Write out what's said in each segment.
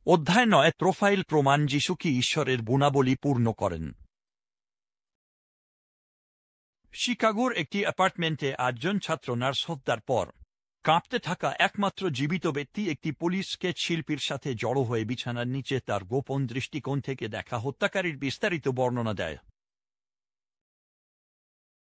অধ্যায় ৯ প্রোফাইল প্রমাণ যিশু কি ঈশ্বরের গুণাবলী পূর্ণ করেন। শিকাগোর একটি অ্যাপার্টমেন্টে ৮ জন ছাত্র নার্স হত্যার পর কাঁপতে থাকা একমাত্র জীবিত ব্যক্তি একটি পুলিশ স্কেচ শিল্পীর সাথে জড়ো হয়ে বিছানার নিচে তার গোপন দৃষ্টিকোণ থেকে দেখা হত্যাকারীর বিস্তারিত বর্ণনা দেয়।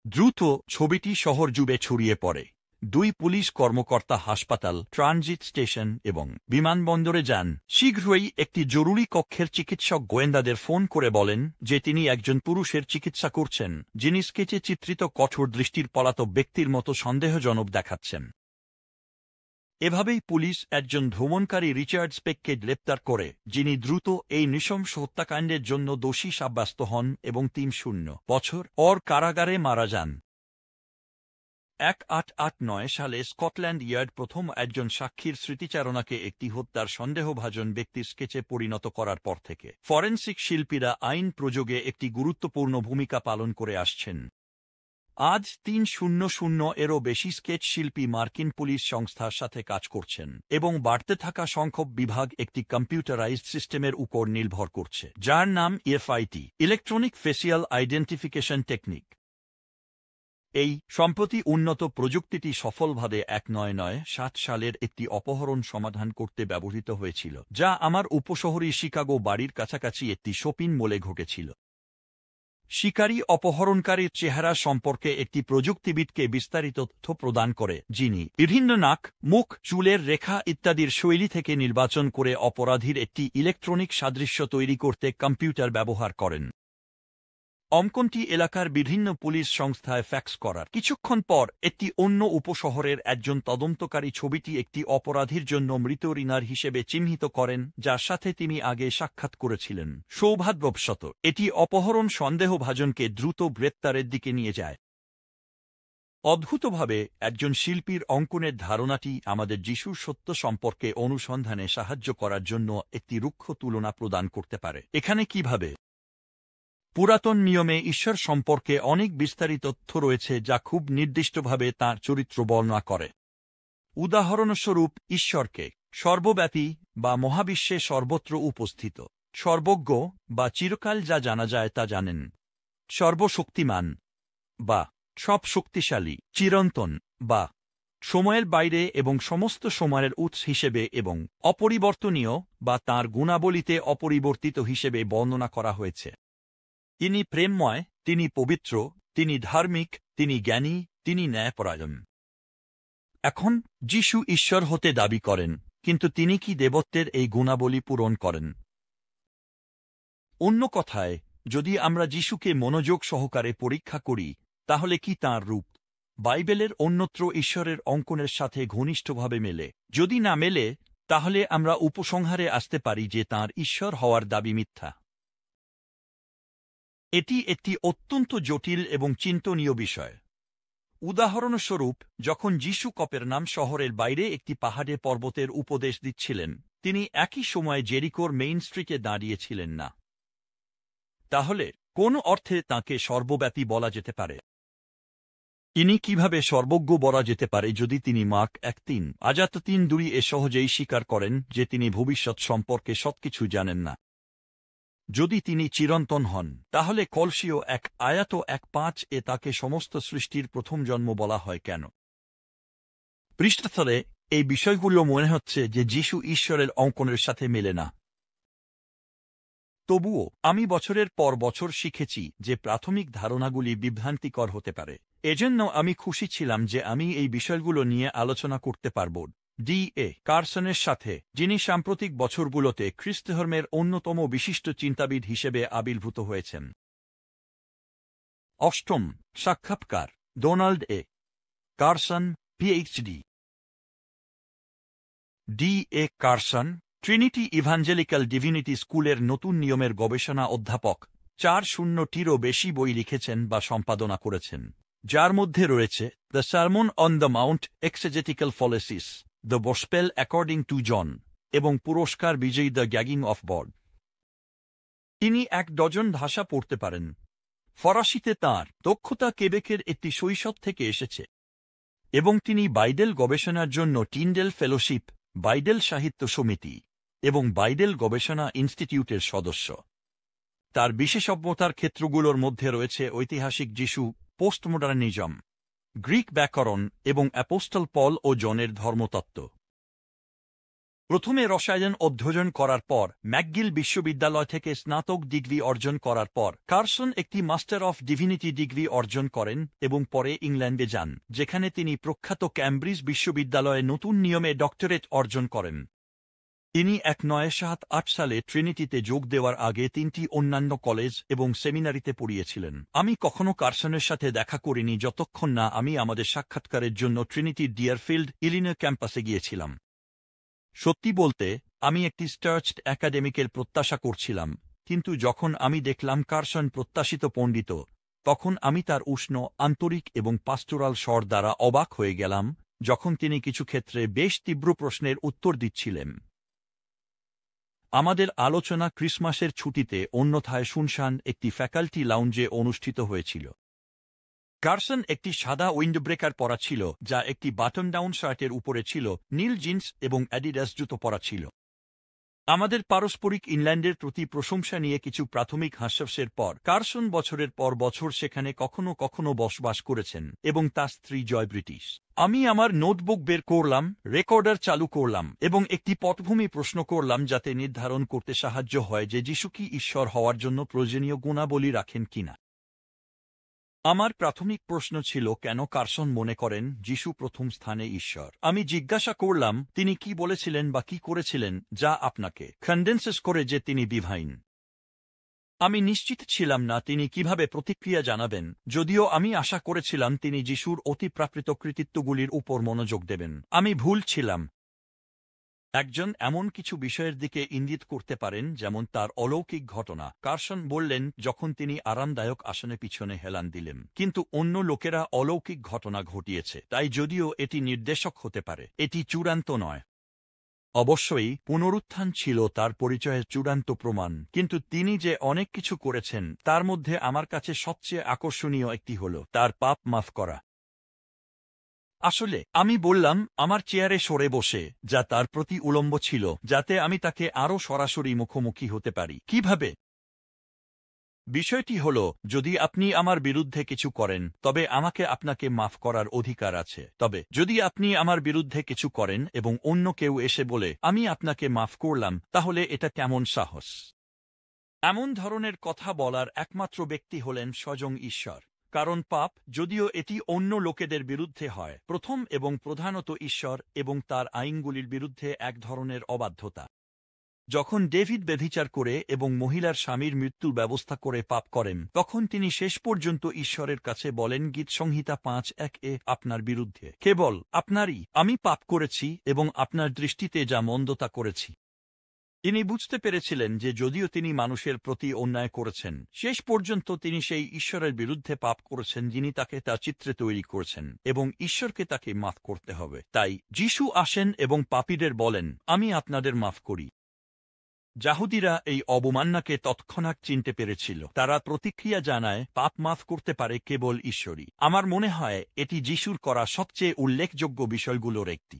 দ্রুত ছবিটি শহর জুড়ে ছড়িয়ে পড়ে। ২ পুলিশ কর্মকর্তা হাসপাতাল, ট্রানজিট স্টেশন এবং বিমানবন্দরে যান। শীঘ্রই একটি জরুরি কক্ষের চিকিৎসক গোয়েন্দাদের ফোন করে বলেন যে তিনি একজন পুরুষের চিকিৎসা করছেন, যিনি স্কেচে চিত্রিত কঠোর দৃষ্টির পলাতক ব্যক্তির মতো সন্দেহজনক দেখাচ্ছেন। এভাবেই পুলিশ একজন ভ্রমণকারী রিচার্ড স্পেককে গ্রেপ্তার করে, যিনি দ্রুত এই নৃশংস হত্যাকাণ্ডের জন্য দোষী সাব্যস্ত হন এবং ৩০ বছর পর কারাগারে মারা যান। ১৮৮৯ সালে স্কটল্যান্ড ইয়ার্ড প্রথম একজন সাক্ষীর স্মৃতিচারণাকে একটি হত্যার সন্দেহভাজন ব্যক্তির স্কেচে পরিণত করার পর থেকে ফরেনসিক শিল্পীরা আইন প্রয়োগে একটি গুরুত্বপূর্ণ ভূমিকা পালন করে আসছেন। আজ ৩০০-এরও বেশি স্কেচ শিল্পী মার্কিন পুলিশ সংস্থার সাথে কাজ করছেন এবং বাড়তে থাকা সংখ্যক বিভাগ একটি কম্পিউটারাইজড সিস্টেমের উপর নির্ভর করছে, যার নাম FIT, electronic facial identification technique. এই সম্প্রতি উন্নত প্রযুক্তিটি সফলভাবে ১৯৭ সালের একটি অপহরণ সমাধান করতে ব্যবহৃত হয়েছিল, যা আমার উপশহরী শিকাগো বাড়ির কাছাকাছি একটি শপিং মলে ঘটেছিল। শিকারী অপহরণকারীর চেহারা সম্পর্কে একটি প্রযুক্তিবিদকে বিস্তারিত তথ্য প্রদান করে, যিনি বিভিন্ন নাক, মুখ, চুলের রেখা ইত্যাদির শৈলী থেকে নির্বাচন করে অপরাধীর একটি ইলেকট্রনিক সাদৃশ্য তৈরি করতে কম্পিউটার ব্যবহার করেন। অঙ্কনটি এলাকার বিভিন্ন পুলিশ সংস্থায় ফ্যাক্স করার কিছুক্ষণ পর একটি অন্য উপশহরের একজন তদন্তকারী ছবিটি একটি অপরাধীর জন্য মৃত রিনার হিসেবে চিহ্নিত করেন, যার সাথে তিনি আগে সাক্ষাৎ করেছিলেন। সৌভাগ্যবশত এটি অপহরণ সন্দেহভাজনকে দ্রুত গ্রেপ্তারের দিকে নিয়ে যায়। অদ্ভুতভাবে একজন শিল্পীর অঙ্কনের ধারণাটি আমাদের যিশুর সত্য সম্পর্কে অনুসন্ধানে সাহায্য করার জন্য একটি রুক্ষ তুলনা প্রদান করতে পারে। এখানে কিভাবে পুরাতন নিয়মে ঈশ্বর সম্পর্কে অনেক বিস্তারিত তথ্য রয়েছে যা খুব নির্দিষ্টভাবে তাঁর চরিত্র বর্ণনা করে। উদাহরণস্বরূপ, ঈশ্বরকে সর্বব্যাপী বা মহাবিশ্বে সর্বত্র উপস্থিত, সর্বজ্ঞ বা চিরকাল যা জানা যায় তা জানেন, সর্বশক্তিমান বা সব শক্তিশালী, চিরন্তন বা সময়ের বাইরে এবং সমস্ত সময়ের উৎস হিসেবে এবং অপরিবর্তনীয় বা তাঁর গুণাবলীতে অপরিবর্তিত হিসেবে বর্ণনা করা হয়েছে। তিনি প্রেমময়, তিনি পবিত্র, তিনি ধার্মিক, তিনি জ্ঞানী, তিনি ন্যায়পরায়ণ। এখন যিশু ঈশ্বর হতে দাবি করেন, কিন্তু তিনি কি দেবত্বের এই গুণাবলী পূরণ করেন? অন্য কথায়, যদি আমরা যিশুকে মনোযোগ সহকারে পরীক্ষা করি, তাহলে কি তাঁর রূপ বাইবেলের অন্যত্র ঈশ্বরের অঙ্কনের সাথে ঘনিষ্ঠভাবে মেলে? যদি না মেলে, তাহলে আমরা উপসংহারে আসতে পারি যে তাঁর ঈশ্বর হওয়ার দাবি মিথ্যা। এটি একটি অত্যন্ত জটিল এবং চিন্তনীয় বিষয়। উদাহরণস্বরূপ, যখন যিশু কপেরনাম শহরের বাইরে একটি পাহাড়ে পর্বতের উপদেশ দিচ্ছিলেন, তিনি একই সময়ে জেরিকোর মেইন স্ট্রিটে দাঁড়িয়েছিলেন না। তাহলে কোন অর্থে তাঁকে সর্বব্যাপী বলা যেতে পারে? তিনি কিভাবে সর্বজ্ঞ বলা যেতে পারে যদি তিনি মার্ক ১:৩-৩ এ সহজেই স্বীকার করেন যে তিনি ভবিষ্যৎ সম্পর্কে সবকিছু জানেন না? যদি তিনি চিরন্তন হন, তাহলে কলসীয় ১:১-৫ এ তাকে সমস্ত সৃষ্টির প্রথম জন্ম বলা হয় কেন? পৃষ্ঠতলে এই বিষয়গুলো মনে হচ্ছে যে যিশু ঈশ্বরের অঙ্কনের সাথে মেলে না। তবুও আমি বছরের পর বছর শিখেছি যে প্রাথমিক ধারণাগুলি বিভ্রান্তিকর হতে পারে। এজন্য আমি খুশি ছিলাম যে আমি এই বিষয়গুলো নিয়ে আলোচনা করতে পারব ডি.এ. কারসনের সাথে, যিনি সাম্প্রতিক বছরগুলোতে খ্রিস্টধর্মের অন্যতম বিশিষ্ট চিন্তাবিদ হিসেবে আবির্ভূত হয়েছেন। অষ্টম সাক্ষাৎকার, Donald A. Carson, PhD. D A. Carson Trinity Evangelical Divinity স্কুলের নতুন নিয়মের গবেষণা অধ্যাপক। ৪০০-টিরও বেশি বই লিখেছেন বা সম্পাদনা করেছেন, যার মধ্যে রয়েছে the Sermon on the Mount, Exegetical Fallacies, the Gospel According to John এবং পুরস্কার বিজয়ী দ্য গ্যাগিং অফ বড। তিনি ১ ডজন ভাষা পড়তে পারেন। ফরাসিতে তাঁর দক্ষতা কেবেকের একটি শৈশব থেকে এসেছে এবং তিনি বাইবেল গবেষণার জন্য টিন্ডেল ফেলোশিপ, বাইবেল সাহিত্য সমিতি এবং বাইবেল গবেষণা ইনস্টিটিউটের সদস্য। তার বিশেষজ্ঞতার ক্ষেত্রগুলোর মধ্যে রয়েছে ঐতিহাসিক যিশু, পোস্টমোডার্নিজম, গ্রিক ব্যাকরণ এবং অ্যাপোস্টল পল ও জনের ধর্মতত্ত্ব। প্রথমে রসায়ন অধ্যয়ন করার পর ম্যাকগিল বিশ্ববিদ্যালয় থেকে স্নাতক ডিগ্রি অর্জন করার পর কার্সন একটি মাস্টার অফ ডিভিনিটি ডিগ্রি অর্জন করেন এবং পরে ইংল্যান্ডে যান, যেখানে তিনি প্রখ্যাত ক্যামব্রিজ বিশ্ববিদ্যালয়ে নতুন নিয়মে ডক্টরেট অর্জন করেন। তিনি 1978 সালে ট্রিনিটিতে যোগ দেওয়ার আগে 3টি অন্যান্য কলেজ এবং সেমিনারিতে পড়িয়েছিলেন। আমি কখনো কার্সনের সাথে দেখা করিনি যতক্ষণ না আমি আমাদের সাক্ষাৎকারের জন্য ট্রিনিটির ডিয়ারফিল্ড, ইলিনয় ক্যাম্পাসে গিয়েছিলাম। সত্যি বলতে, আমি একটি স্টার্চড একাডেমিকের প্রত্যাশা করছিলাম, কিন্তু যখন আমি দেখলাম কার্সন প্রত্যাশিত পণ্ডিত, তখন আমি তার উষ্ণ, আন্তরিক এবং পাস্টোরাল স্বর দ্বারা অবাক হয়ে গেলাম, যখন তিনি কিছু ক্ষেত্রে বেশ তীব্র প্রশ্নের উত্তর দিচ্ছিলেন। আমাদের আলোচনা ক্রিসমাসের ছুটিতে অন্যথায় শুনশান একটি ফ্যাকাল্টি লাউঞ্জে অনুষ্ঠিত হয়েছিল। কার্সন একটি সাদা উইন্ডব্রেকার পরা ছিল, যা একটি বাটন ডাউন শার্টের উপরে ছিল, নীল জিন্স এবং অ্যাডিডাস জুতো পরা ছিল। আমাদের পারস্পরিক ইংল্যান্ডের প্রতি প্রশংসা নিয়ে কিছু প্রাথমিক হাস্যাস্যের পর কার্সন বছরের পর বছর সেখানে কখনো কখনো বসবাস করেছেন এবং তার স্ত্রী জয় ব্রিটিশ। আমি আমার নোটবুক বের করলাম, রেকর্ডার চালু করলাম এবং একটি পটভূমি প্রশ্ন করলাম যাতে নির্ধারণ করতে সাহায্য হয় যে যিশু কি ঈশ্বর হওয়ার জন্য প্রয়োজনীয় গুণাবলী রাখেন কিনা। আমার প্রাথমিক প্রশ্ন ছিল কেন কার্সন মনে করেন যিশু প্রথম স্থানে ঈশ্বর। আমি জিজ্ঞাসা করলাম তিনি কি বলেছিলেন বা কি করেছিলেন যা আপনাকে কনভিন্স করে যে তিনি ডিভাইন। আমি নিশ্চিত ছিলাম না তিনি কিভাবে প্রতিক্রিয়া জানাবেন, যদিও আমি আশা করেছিলাম তিনি যিশুর অতিপ্রাকৃত কৃতিত্বগুলির উপর মনোযোগ দেবেন। আমি ভুল ছিলাম। একজন এমন কিছু বিষয়ের দিকে ইঙ্গিত করতে পারেন যেমন তার অলৌকিক ঘটনা। কার্সন বললেন যখন তিনি আরামদায়ক আসনে পিছনে হেলান দিলেন, কিন্তু অন্য লোকেরা অলৌকিক ঘটনা ঘটিয়েছে, তাই যদিও এটি নির্দেশক হতে পারে, এটি চূড়ান্ত নয়। অবশ্যই পুনরুত্থান ছিল তার পরিচয়ের চূড়ান্ত প্রমাণ, কিন্তু তিনি যে অনেক কিছু করেছেন তার মধ্যে আমার কাছে সবচেয়ে আকর্ষণীয় একটি হল তার পাপ মাফ করা। আসলে আমি বললাম আমার চেয়ারে সরে বসে, যা তার প্রতি উলম্ব ছিল, যাতে আমি তাকে আরও সরাসরি মুখোমুখি হতে পারি। কিভাবে? বিষয়টি হল, যদি আপনি আমার বিরুদ্ধে কিছু করেন তবে আমাকে আপনাকে মাফ করার অধিকার আছে। তবে যদি আপনি আমার বিরুদ্ধে কিছু করেন এবং অন্য কেউ এসে বলে আমি আপনাকে মাফ করলাম, তাহলে এটা কেমন সাহস? এমন ধরনের কথা বলার একমাত্র ব্যক্তি হলেন স্বয়ং ঈশ্বর। কারণ পাপ, যদিও এটি অন্য লোকেদের বিরুদ্ধে হয়, প্রথম এবং প্রধানত ঈশ্বর এবং তার আইনগুলির বিরুদ্ধে এক ধরনের অবাধ্যতা। যখন ডেভিড ব্যভিচার করে এবং মহিলার স্বামীর মৃত্যুর ব্যবস্থা করে পাপ করেন, তখন তিনি শেষ পর্যন্ত ঈশ্বরের কাছে বলেন গীত সংহিতা 5:1 আপনার বিরুদ্ধে কেবল আপনারই আমি পাপ করেছি এবং আপনার দৃষ্টিতে যা মন্দতা করেছি। তিনি বুঝতে পেরেছিলেন যে যদিও তিনি মানুষের প্রতি অন্যায় করেছেন, শেষ পর্যন্ত তিনি সেই ঈশ্বরের বিরুদ্ধে পাপ করেছেন যিনি তাকে তার চিত্রে তৈরি করেছেন, এবং ঈশ্বরকে তাকে মাফ করতে হবে। তাই যিশু আসেন এবং পাপীদের বলেন আমি আপনাদের মাফ করি। যাহুদিরা এই অবমাননাকে তৎক্ষণাৎ চিনতে পেরেছিল। তারা প্রতিক্রিয়া জানায় পাপ মাফ করতে পারে কেবল ঈশ্বরই। আমার মনে হয় এটি যিশুর করা সবচেয়ে উল্লেখযোগ্য বিষয়গুলোর একটি।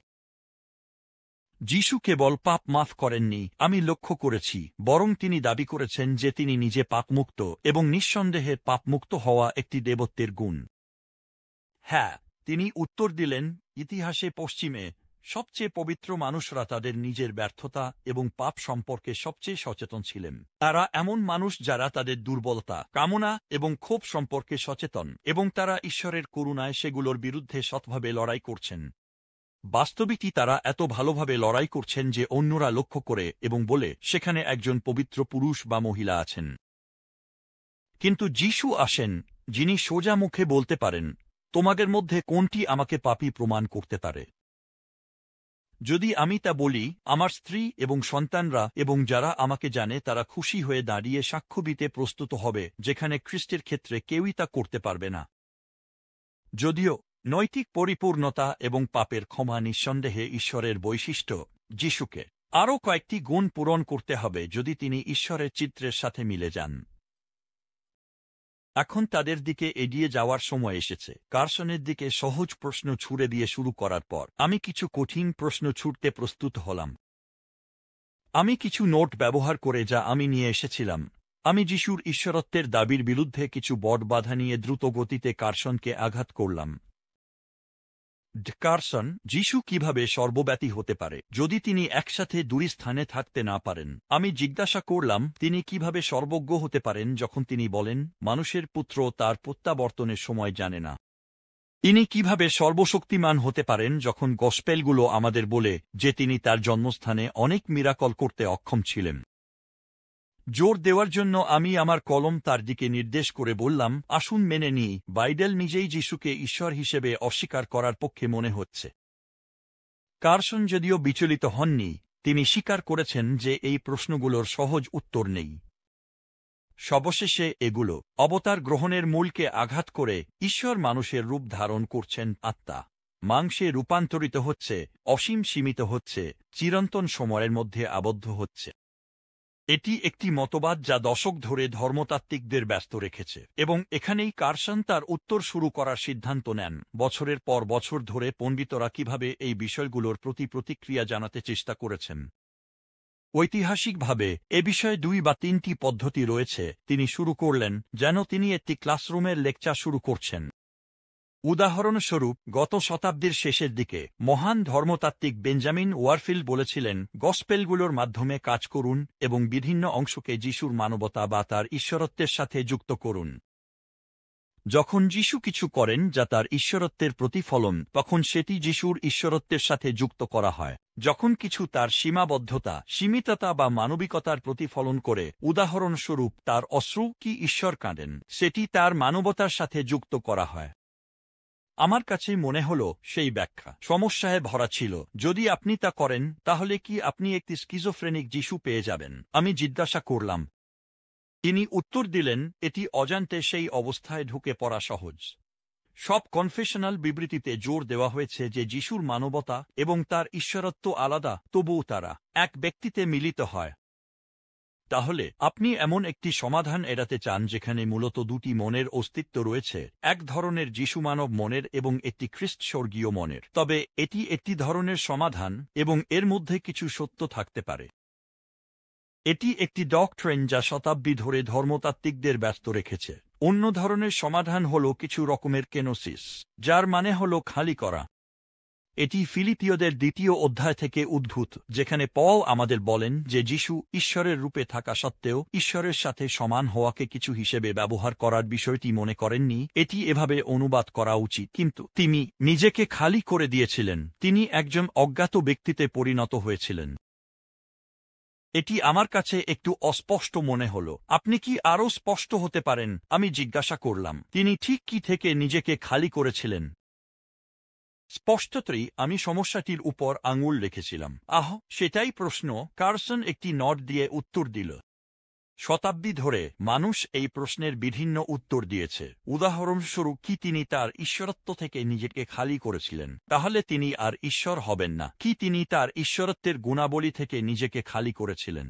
যিশু কেবল পাপ মাফ করেননি, আমি লক্ষ্য করেছি, বরং তিনি দাবি করেছেন যে তিনি নিজে পাপমুক্ত এবং নিঃসন্দেহে পাপমুক্ত হওয়া একটি দেবত্বের গুণ। হ্যাঁ, তিনি উত্তর দিলেন, ইতিহাসে পশ্চিমে সবচেয়ে পবিত্র মানুষরা তাদের নিজের ব্যর্থতা এবং পাপ সম্পর্কে সবচেয়ে সচেতন ছিলেন। তারা এমন মানুষ যারা তাদের দুর্বলতা, কামনা এবং ক্ষোভ সম্পর্কে সচেতন, এবং তারা ঈশ্বরের করুণায় সেগুলোর বিরুদ্ধে সৎভাবে লড়াই করছেন। বাস্তবিকই তারা এত ভালোভাবে লড়াই করছেন যে অন্যরা লক্ষ্য করে এবং বলে সেখানে একজন পবিত্র পুরুষ বা মহিলা আছেন। কিন্তু যিশু আসেন, যিনি সোজা মুখে বলতে পারেন, তোমাদের মধ্যে কোনটি আমাকে পাপী প্রমাণ করতে পারে? যদি আমি তা বলি, আমার স্ত্রী এবং সন্তানরা এবং যারা আমাকে জানে তারা খুশি হয়ে দাঁড়িয়ে সাক্ষ্য দিতে প্রস্তুত হবে, যেখানে খ্রিস্টের ক্ষেত্রে কেউই তা করতে পারবে না। যদিও নৈতিক পরিপূর্ণতা এবং পাপের ক্ষমা নিঃসন্দেহে ঈশ্বরের বৈশিষ্ট্য, যিশুকে আরও কয়েকটি গুণ পূরণ করতে হবে যদি তিনি ঈশ্বরের চিত্রের সাথে মিলে যান। এখন তাদের দিকে এগিয়ে যাওয়ার সময় এসেছে। কার্সনের দিকে সহজ প্রশ্ন ছুড়ে দিয়ে শুরু করার পর আমি কিছু কঠিন প্রশ্ন ছুড়তে প্রস্তুত হলাম। আমি কিছু নোট ব্যবহার করে যা আমি নিয়ে এসেছিলাম। আমি যিশুর ঈশ্বরত্বের দাবির বিরুদ্ধে কিছু বড় বাধা নিয়ে দ্রুত গতিতে কার্সনকে আঘাত করলাম। কার্সন, যিশু কিভাবে সর্বব্যাপী হতে পারে যদি তিনি একসাথে দুই স্থানে থাকতে না পারেন? আমি জিজ্ঞাসা করলাম, তিনি কিভাবে সর্বজ্ঞ হতে পারেন যখন তিনি বলেন মানুষের পুত্র তার প্রত্যাবর্তনের সময় জানে না? তিনি কিভাবে সর্বশক্তিমান হতে পারেন যখন গসপেলগুলো আমাদের বলে যে তিনি তার জন্মস্থানে অনেক মিরাকল করতে অক্ষম ছিলেন? জোর দেওয়ার জন্য আমি আমার কলম তার দিকে নির্দেশ করে বললাম, আসুন মেনে নিই, বাইবেল নিজেই যিশুকে ঈশ্বর হিসেবে অস্বীকার করার পক্ষে মনে হচ্ছে। কার্সন যদিও বিচলিত হননি, তিনি স্বীকার করেছেন যে এই প্রশ্নগুলোর সহজ উত্তর নেই। সবশেষে এগুলো অবতার গ্রহণের মূলকে আঘাত করে ঈশ্বর মানুষের রূপ ধারণ করছেন, আত্মা মাংসে রূপান্তরিত হচ্ছে, অসীম সীমিত হচ্ছে, চিরন্তন সময়ের মধ্যে আবদ্ধ হচ্ছে। এটি একটি মতবাদ যা দশক ধরে ধর্মতাত্ত্বিকদের ব্যস্ত রেখেছে, এবং এখানেই কার্সন তার উত্তর শুরু করার সিদ্ধান্ত নেন। বছরের পর বছর ধরে পণ্ডিতরা কিভাবে এই বিষয়গুলোর প্রতি প্রতিক্রিয়া জানাতে চেষ্টা করেছেন। ঐতিহাসিকভাবে এ বিষয়ে 2 বা 3টি পদ্ধতি রয়েছে। তিনি শুরু করলেন যেন তিনি একটি ক্লাসরুমের লেকচার শুরু করছেন। উদাহরণস্বরূপ, গত শতাব্দীর শেষের দিকে মহান ধর্মতাত্ত্বিক বেঞ্জামিন ওয়ারফিল্ড বলেছিলেন, গসপেলগুলোর মাধ্যমে কাজ করুন এবং বিভিন্ন অংশকে যিশুর মানবতা বা তার ঈশ্বরত্বের সাথে যুক্ত করুন। যখন যিশু কিছু করেন যা তার ঈশ্বরত্বের প্রতিফলন, তখন সেটি যিশুর ঈশ্বরত্বের সাথে যুক্ত করা হয়। যখন কিছু তার সীমাবদ্ধতা, সীমিততা বা মানবিকতার প্রতিফলন করে, উদাহরণস্বরূপ তার অশ্রু কি ঈশ্বর কাঁদেন, সেটি তার মানবতার সাথে যুক্ত করা হয়। আমার কাছে মনে হল সেই ব্যাখ্যা সমস্যায় ভরা ছিল। যদি আপনি তা করেন, তাহলে কি আপনি একটি স্কিজোফ্রেনিক যিশু পেয়ে যাবেন? আমি জিজ্ঞাসা করলাম। তিনি উত্তর দিলেন, এটি অজান্তে সেই অবস্থায় ঢুকে পড়া সহজ। সব কনফেশনাল বিবৃতিতে জোর দেওয়া হয়েছে যে যিশুর মানবতা এবং তার ঈশ্বরত্ব আলাদা, তবুও তারা এক ব্যক্তিতে মিলিত হয়। তাহলে আপনি এমন একটি সমাধান এড়াতে চান যেখানে মূলত দুটি মনের অস্তিত্ব রয়েছে, এক ধরনের যিশুমানব মনের এবং একটি খ্রিস্ট স্বর্গীয় মনের। তবে এটি একটি ধরনের সমাধান এবং এর মধ্যে কিছু সত্য থাকতে পারে। এটি একটি ডক্ট্রিন যা শতাব্দী ধরে ধর্মতাত্ত্বিকদের ব্যস্ত রেখেছে। অন্য ধরনের সমাধান হল কিছু রকমের কেনোসিস, যার মানে হল খালি করা। এটি ফিলিপিয়দের 2য় অধ্যায় থেকে উদ্ভূত, যেখানে পল আমাদের বলেন যে যিশু ঈশ্বরের রূপে থাকা সত্ত্বেও ঈশ্বরের সাথে সমান হওয়াকে কিছু হিসেবে ব্যবহার করার বিষয়টি মনে করেননি। এটি এভাবে অনুবাদ করা উচিত, কিন্তু তিনি নিজেকে খালি করে দিয়েছিলেন, তিনি একজন অজ্ঞাত ব্যক্তিতে পরিণত হয়েছিলেন। এটি আমার কাছে একটু অস্পষ্ট মনে হল। আপনি কি আরও স্পষ্ট হতে পারেন? আমি জিজ্ঞাসা করলাম, তিনি ঠিক কি থেকে নিজেকে খালি করেছিলেন? স্পষ্টতই আমি সমস্যাটির উপর আঙুল রেখেছিলাম। সেটাই প্রশ্ন। কার্সন একটি নট দিয়ে উত্তর দিল। শতাব্দী ধরে মানুষ এই প্রশ্নের বিভিন্ন উত্তর দিয়েছে। উদাহরণস্বরূপ, কি তিনি তার ঈশ্বরত্ব থেকে নিজেকে খালি করেছিলেন? তাহলে তিনি আর ঈশ্বর হবেন না। কি তিনি তার ঈশ্বরত্বের গুণাবলী থেকে নিজেকে খালি করেছিলেন?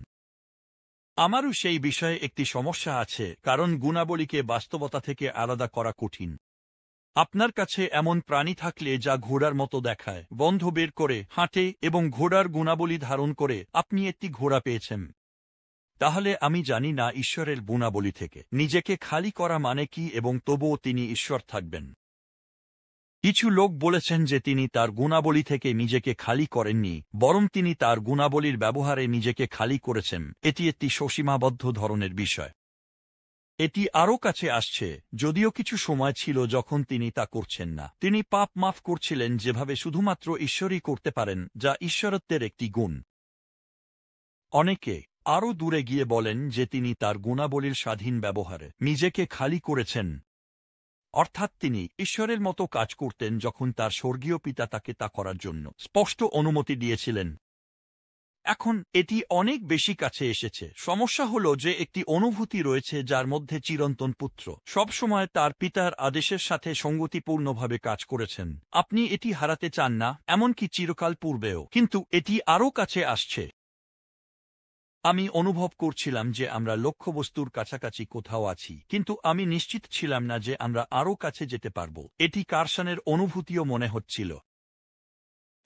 আমারও সেই বিষয়ে একটি সমস্যা আছে, কারণ গুণাবলীকে বাস্তবতা থেকে আলাদা করা কঠিন। আপনার কাছে এমন প্রাণী থাকলে যা ঘোড়ার মতো দেখায়, বন্ধ বের করে হাঁটে এবং ঘোড়ার গুণাবলী ধারণ করে, আপনি একটি ঘোড়া পেয়েছেন। তাহলে আমি জানি না ঈশ্বরের গুণাবলী থেকে নিজেকে খালি করা মানে কি, এবং তবুও তিনি ঈশ্বর থাকবেন। কিছু লোক বলেছেন যে তিনি তার গুণাবলী থেকে নিজেকে খালি করেননি, বরং তিনি তার গুণাবলীর ব্যবহারে নিজেকে খালি করেছেন। এটি একটি সীমাবদ্ধ ধরনের বিষয়। এটি আরও কাছে আসছে, যদিও কিছু সময় ছিল যখন তিনি তা করছেন না। তিনি পাপ মাফ করছিলেন যেভাবে শুধুমাত্র ঈশ্বরই করতে পারেন, যা ঈশ্বরত্বের একটি গুণ। অনেকে আরও দূরে গিয়ে বলেন যে তিনি তার গুণাবলীর স্বাধীন ব্যবহারে নিজেকে খালি করেছেন, অর্থাৎ তিনি ঈশ্বরের মতো কাজ করতেন যখন তার স্বর্গীয় পিতা তাকে তা করার জন্য স্পষ্ট অনুমতি দিয়েছিলেন। এখন এটি অনেক বেশি কাছে এসেছে। সমস্যা হল যে একটি অনুভূতি রয়েছে যার মধ্যে চিরন্তন পুত্র সবসময় তার পিতার আদেশের সাথে সঙ্গতিপূর্ণভাবে কাজ করেছেন। আপনি এটি হারাতে চান না, এমনকি চিরকাল পূর্বেও, কিন্তু এটি আরও কাছে আসছে। আমি অনুভব করছিলাম যে আমরা লক্ষ্যবস্তুর কাছাকাছি কোথাও আছি, কিন্তু আমি নিশ্চিত ছিলাম না যে আমরা আরও কাছে যেতে পারব। এটি কার্সনের অনুভূতিও মনে হচ্ছিল।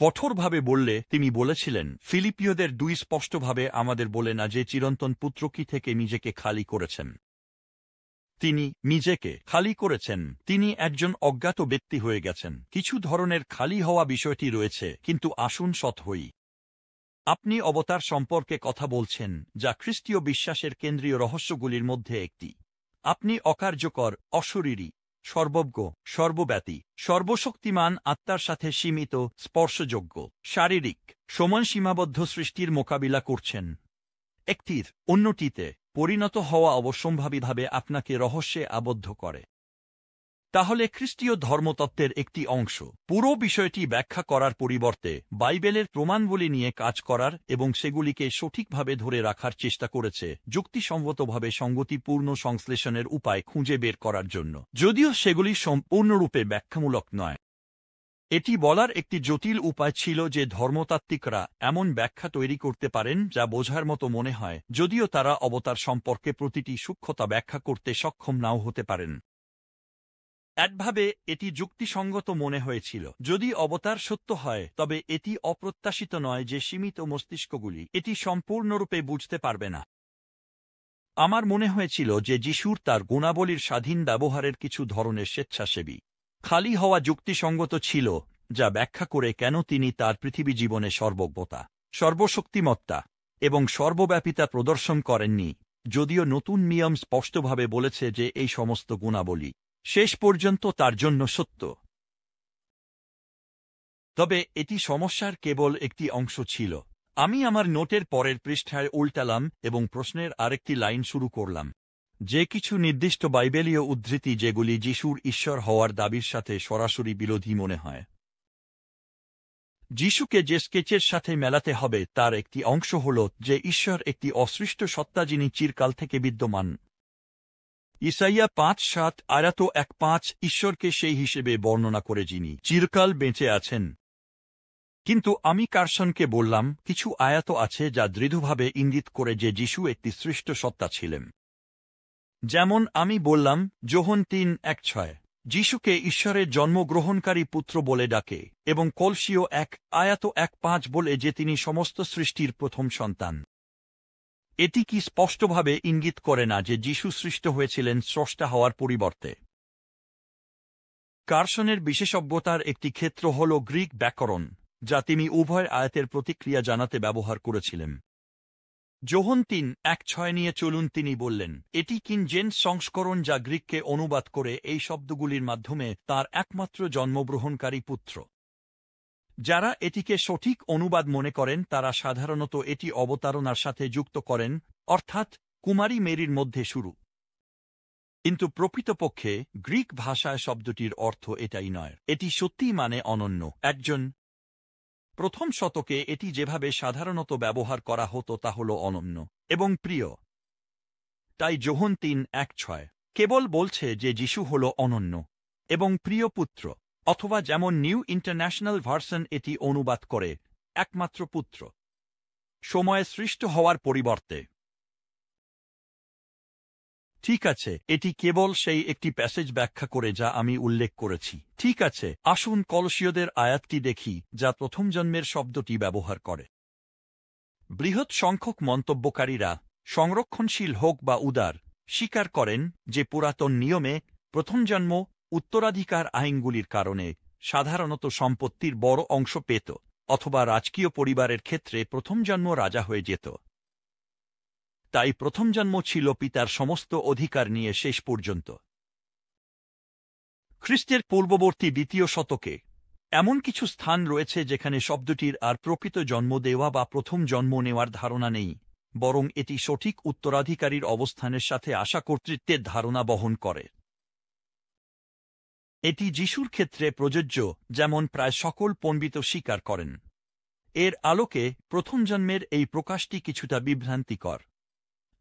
কঠোরভাবে বললে তিনি বলেছিলেন, ফিলিপিয়দের 2 স্পষ্টভাবে আমাদের বলে না যে চিরন্তন পুত্র কি থেকে নিজেকে খালি করেছেন। তিনি নিজেকে খালি করেছেন, তিনি একজন অজ্ঞাত ব্যক্তি হয়ে গেছেন। কিছু ধরনের খালি হওয়া বিষয়টি রয়েছে, কিন্তু আসুন সৎ হই। আপনি অবতার সম্পর্কে কথা বলছেন, যা খ্রিস্টীয় বিশ্বাসের কেন্দ্রীয় রহস্যগুলির মধ্যে একটি। আপনি অকার্যকর, অশরীরী, সর্বজ্ঞ, সর্বব্যাপী, সর্বশক্তিমান আত্মার সাথে সীমিত, স্পর্শযোগ্য, শারীরিক, সময় সীমাবদ্ধ সৃষ্টির মোকাবিলা করছেন। একটির অন্যটিতে পরিণত হওয়া অবশ্যম্ভাবীভাবে আপনাকে রহস্যে আবদ্ধ করে। তাহলে খ্রিস্টীয় ধর্মতত্ত্বের একটি অংশ পুরো বিষয়টি ব্যাখ্যা করার পরিবর্তে বাইবেলের প্রমাণগুলি নিয়ে কাজ করার এবং সেগুলিকে সঠিকভাবে ধরে রাখার চেষ্টা করেছে, যুক্তিসঙ্গতভাবে সঙ্গতিপূর্ণ সংশ্লেষণের উপায় খুঁজে বের করার জন্য, যদিও সেগুলি সম্পূর্ণরূপে ব্যাখ্যামূলক নয়। এটি বলার একটি জটিল উপায় ছিল যে ধর্মতাত্ত্বিকরা এমন ব্যাখ্যা তৈরি করতে পারেন যা বোঝার মতো মনে হয়, যদিও তারা অবতার সম্পর্কে প্রতিটি সূক্ষ্মতা ব্যাখ্যা করতে সক্ষম নাও হতে পারেন। একভাবে এটি যুক্তিসঙ্গত মনে হয়েছিল। যদি অবতার সত্য হয়, তবে এটি অপ্রত্যাশিত নয় যে সীমিত মস্তিষ্কগুলি এটি সম্পূর্ণরূপে বুঝতে পারবে না। আমার মনে হয়েছিল যে যিশুর তার গুণাবলীর স্বাধীন ব্যবহারের কিছু ধরনের স্বেচ্ছাসেবী খালি হওয়া যুক্তিসঙ্গত ছিল, যা ব্যাখ্যা করে কেন তিনি তার পৃথিবী জীবনে সর্বজ্ঞতা, সর্বশক্তিমত্তা এবং সর্বব্যাপিতা প্রদর্শন করেননি, যদিও নতুন নিয়ম স্পষ্টভাবে বলেছে যে এই সমস্ত গুণাবলী শেষ পর্যন্ত তার জন্য সত্য। তবে এটি সমস্যার কেবল একটি অংশ ছিল। আমি আমার নোটের পরের পৃষ্ঠায় উল্টালাম এবং প্রশ্নের আরেকটি লাইন শুরু করলাম। যে কিছু নির্দিষ্ট বাইবেলীয় উদ্ধৃতি যেগুলি যিশুর ঈশ্বর হওয়ার দাবির সাথে সরাসরি বিরোধী মনে হয়। যিশুকে যে স্কেচের সাথে মেলাতে হবে তার একটি অংশ হল যে ঈশ্বর একটি অসৃষ্ট সত্তা যিনি চিরকাল থেকে বিদ্যমান। ইসাইয়া 5:7-1:5 ঈশ্বরকে সেই হিসেবে বর্ণনা করে যিনি চিরকাল বেঁচে আছেন। কিন্তু আমি কার্সনকে বললাম, কিছু আয়াত আছে যা দৃঢ়ভাবে ইঙ্গিত করে যে যিশু একটি সৃষ্ট সত্তা ছিলেন। যেমন আমি বললাম, যোহন 3:1-6 যিশুকে ঈশ্বরের জন্মগ্রহণকারী পুত্র বলে ডাকে, এবং কলসীয় 1:1-5 বলে যে তিনি সমস্ত সৃষ্টির প্রথম সন্তান। এটি কি স্পষ্টভাবে ইঙ্গিত করে না যে যিশু সৃষ্ট হয়েছিলেন স্রষ্টা হওয়ার পরিবর্তে? কার্সনের বিশেষজ্ঞতার একটি ক্ষেত্র হল গ্রিক ব্যাকরণ, যা তিনি উভয় আয়াতের প্রতিক্রিয়া জানাতে ব্যবহার করেছিলেন। যোহন 3:1-6 নিয়ে চলুন। তিনি বললেন, এটি কিং জেমস সংস্করণ যা গ্রিককে অনুবাদ করে এই শব্দগুলির মাধ্যমে তার একমাত্র জন্মগ্রহণকারী পুত্র। যারা এটিকে সঠিক অনুবাদ মনে করেন তারা সাধারণত এটি অবতারণার সাথে যুক্ত করেন, অর্থাৎ কুমারী মেরির মধ্যে শুরু। কিন্তু প্রকৃতপক্ষে গ্রিক ভাষায় শব্দটির অর্থ এটাই নয়। এটি সত্যিই মানে অনন্য, একজন। প্রথম শতকে এটি যেভাবে সাধারণত ব্যবহার করা হতো তা হল অনন্য এবং প্রিয়। তাই যোহন 3:1-6 কেবল বলছে যে যিশু হল অনন্য এবং প্রিয় পুত্র, অথবা যেমন নিউ ইন্টারন্যাশনাল ভার্সন এটি অনুবাদ করে, একমাত্র পুত্র, সময়ে সৃষ্ট হওয়ার পরিবর্তে। ঠিক আছে, এটি কেবল সেই একটি প্যাসেজ ব্যাখ্যা করে যা আমি উল্লেখ করেছি। ঠিক আছে, আসুন কলসীয়দের আয়াতটি দেখি যা প্রথম জন্মের শব্দটি ব্যবহার করে। বৃহৎ সংখ্যক মন্তব্যকারীরা, সংরক্ষণশীল হোক বা উদার, স্বীকার করেন যে পুরাতন নিয়মে প্রথম জন্ম উত্তরাধিকার আইনগুলির কারণে সাধারণত সম্পত্তির বড় অংশ পেত, অথবা রাজকীয় পরিবারের ক্ষেত্রে প্রথম জন্ম রাজা হয়ে যেত। তাই প্রথম জন্ম ছিল পিতার সমস্ত অধিকার নিয়ে শেষ পর্যন্ত। খ্রিস্টের পূর্ববর্তী 2য় শতকে এমন কিছু স্থান রয়েছে যেখানে শব্দটির আর প্রকৃত জন্ম দেওয়া বা প্রথম জন্ম নেওয়ার ধারণা নেই, বরং এটি সঠিক উত্তরাধিকারীর অবস্থানের সাথে আশা কর্তৃত্বের ধারণা বহন করে। এটি যিশুর ক্ষেত্রে প্রযোজ্য, যেমন প্রায় সকল পণ্ডিত স্বীকার করেন। এর আলোকে প্রথম জন্মের এই প্রকাশটি কিছুটা বিভ্রান্তিকর।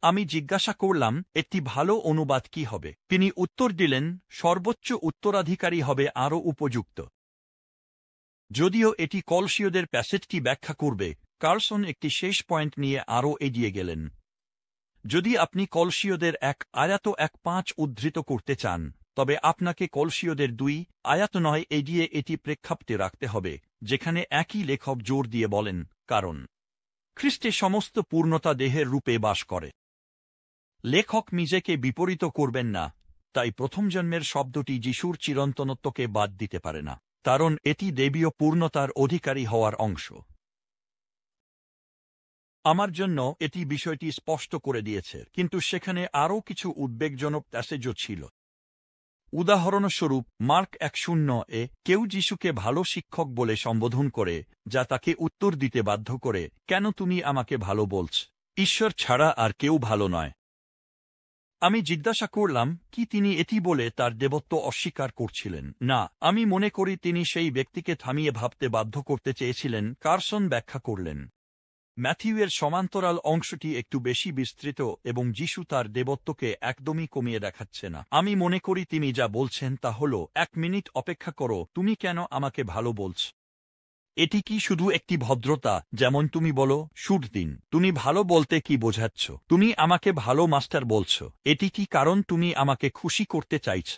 আমি জিজ্ঞাসা করলাম, একটি ভালো অনুবাদ কি হবে? তিনি উত্তর দিলেন, সর্বোচ্চ উত্তরাধিকারী হবে আরও উপযুক্ত। যদিও এটি কলসীয়দের প্যাসেজটি ব্যাখ্যা করবে, কার্লসন একটি শেষ পয়েন্ট নিয়ে আরও এগিয়ে গেলেন। যদি আপনি কলসীয়দের 1:1-5 উদ্ধৃত করতে চান, তবে আপনাকে কলসীয়দের 2:9 এগিয়ে এটি প্রেক্ষাপটে রাখতে হবে, যেখানে একই লেখক জোর দিয়ে বলেন, কারণ খ্রিস্টে সমস্ত পূর্ণতা দেহের রূপে বাস করে। লেখক নিজেকে বিপরীত করবেন না, তাই প্রথম জন্মের শব্দটি যিশুর চিরন্তনত্বকে বাদ দিতে পারে না, কারণ এটি দেবীয় পূর্ণতার অধিকারী হওয়ার অংশ। আমার জন্য এটি বিষয়টি স্পষ্ট করে দিয়েছে, কিন্তু সেখানে আরও কিছু উদ্বেগজনক প্যাসেজও ছিল। উদাহরণস্বরূপ মার্ক 1:0 কেউ যিশুকে ভালো শিক্ষক বলে সম্বোধন করে, যা তাকে উত্তর দিতে বাধ্য করে, কেন তুমি আমাকে ভালো বলছ? ঈশ্বর ছাড়া আর কেউ ভালো নয়। আমি জিজ্ঞাসা করলাম, কি তিনি এটি বলে তার দেবত্ব অস্বীকার করছিলেন? না, আমি মনে করি তিনি সেই ব্যক্তিকে থামিয়ে ভাবতে বাধ্য করতে চেয়েছিলেন। কারসন ব্যাখ্যা করলেন, ম্যাথিউয়ের সমান্তরাল অংশটি একটু বেশি বিস্তৃত এবং যিশু তার দেবত্বকে একদমই কমিয়ে দেখাচ্ছে না। আমি মনে করি তিনি যা বলছেন তা হল, 1 মিনিট অপেক্ষা করো, তুমি কেন আমাকে ভালো বলছ? এটি কি শুধু একটি ভদ্রতা, যেমন তুমি বলো, সুর দিন? তুমি ভালো বলতে কি বোঝাচ্ছ? তুমি আমাকে ভালো মাস্টার বলছ। এটি কি কারণ তুমি আমাকে খুশি করতে চাইছ?